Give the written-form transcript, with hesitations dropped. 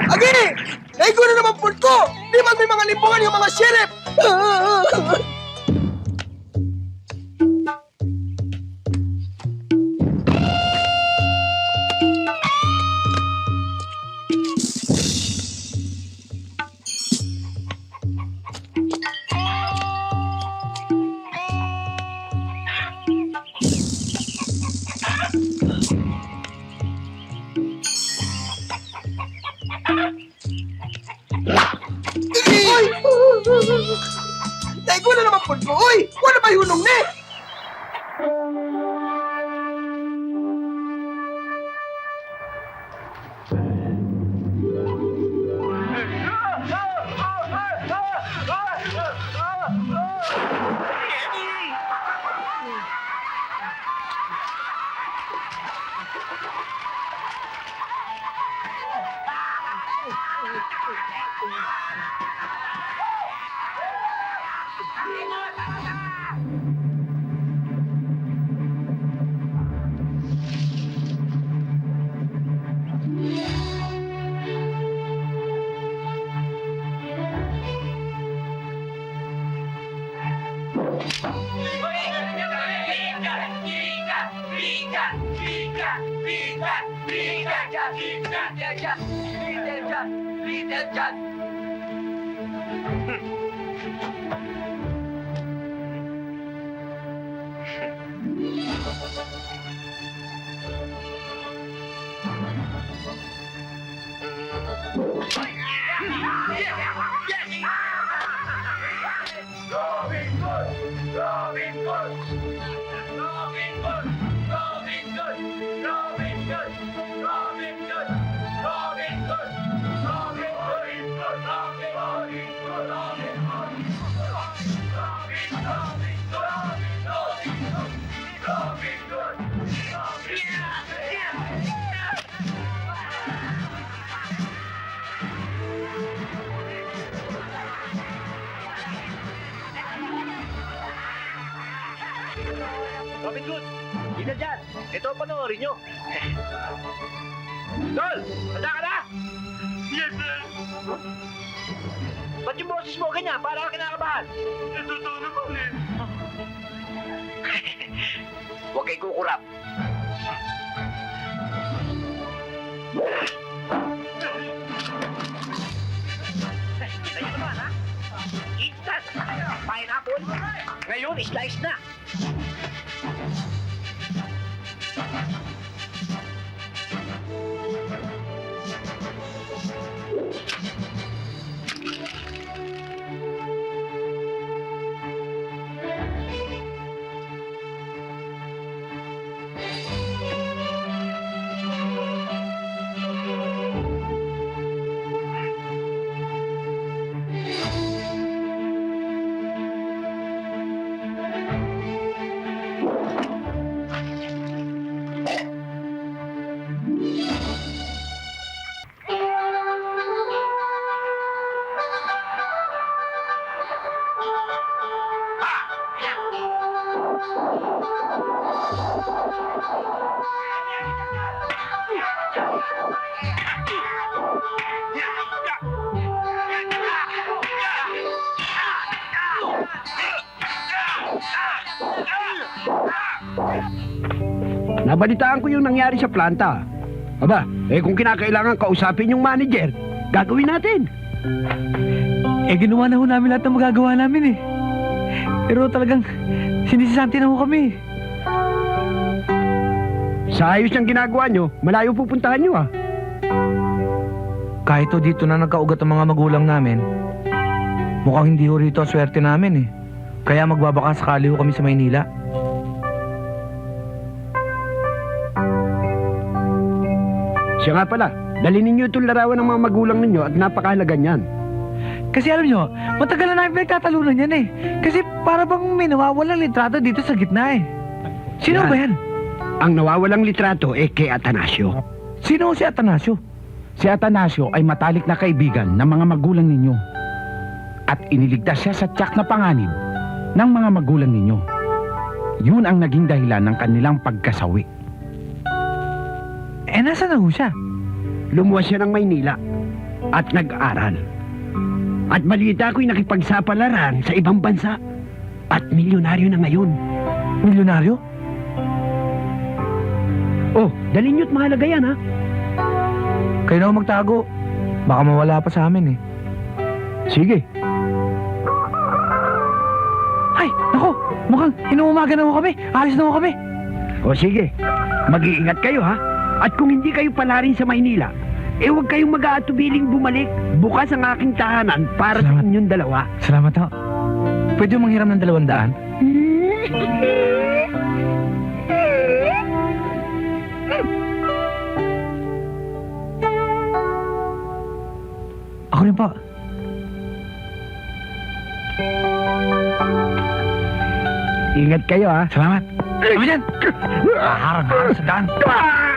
Agi! Naigo na naman po ko! Di man may mga lipungan yung mga sheriff! Uy! Naigo na naman po ko! Uy! Wala ba hunong ni? Robin Hood, hindi dyan. Ito ang panoorin nyo. Tol, handa ka na? Yes, sir. Ba't yung boses mo ganyan? Para ka kinakabahan. Totoo naman eh. Huwag kayo kukurap. Kita nyo naman, ha? Instant! Pineapple! Ngayon, slice na! Nabalitaan ko yung nangyari sa planta. Aba, kung kinakailangan kausapin yung manager, gagawin natin. Ginawa na ho namin lahat ng magagawa namin eh. Pero talagang sinisisanti na ho kami. Sa ayos ng ginagawa nyo, malayo pupuntahan nyo ah. Kahit ho dito na nagkaugat ang mga magulang namin, mukhang hindi ho rito ang swerte namin eh. Kaya magbabaka sakali ho kami sa Maynila. Siya nga pala, dali ninyo itong larawan ng mga magulang ninyo at napakahalaga niyan. Kasi alam nyo, matagal na namin pinagtatalunan yan eh. Kasi para bang may nawawalang litrato dito sa gitna eh. Sino Yan. ba yan? Ang nawawalang litrato kay Atanasio. Sino si Atanasio? Si Atanasio ay matalik na kaibigan ng mga magulang ninyo. At iniligtas siya sa tiyak na panganib ng mga magulang ninyo. Yun ang naging dahilan ng kanilang pagkasawi. Nasaan na ho siya? Lumuwas siya ng Maynila at nag-aral. At balita ko'y nakipagsapalaran sa ibang bansa at milyonaryo na ngayon. Milyonaryo? Oh, dali nyo't mahalaga yan ha. Kayo na ho magtago. Baka mawala pa sa amin eh. Sige. Ay, nako! Mukhang inuumaga na ho kami. Alis na ho kami. O sige, mag-iingat kayo ha. At kung hindi kayo pala rin sa Maynila, huwag kayong mag-aatubiling bumalik. Bukas ang aking tahanan para sa Salamat. inyong dalawa. Salamat ho. Pwede mo manghiram ng 200? Ako rin po. Ingat kayo ha. Salamat. Kami dyan! Harang-harang sa daan. Ah!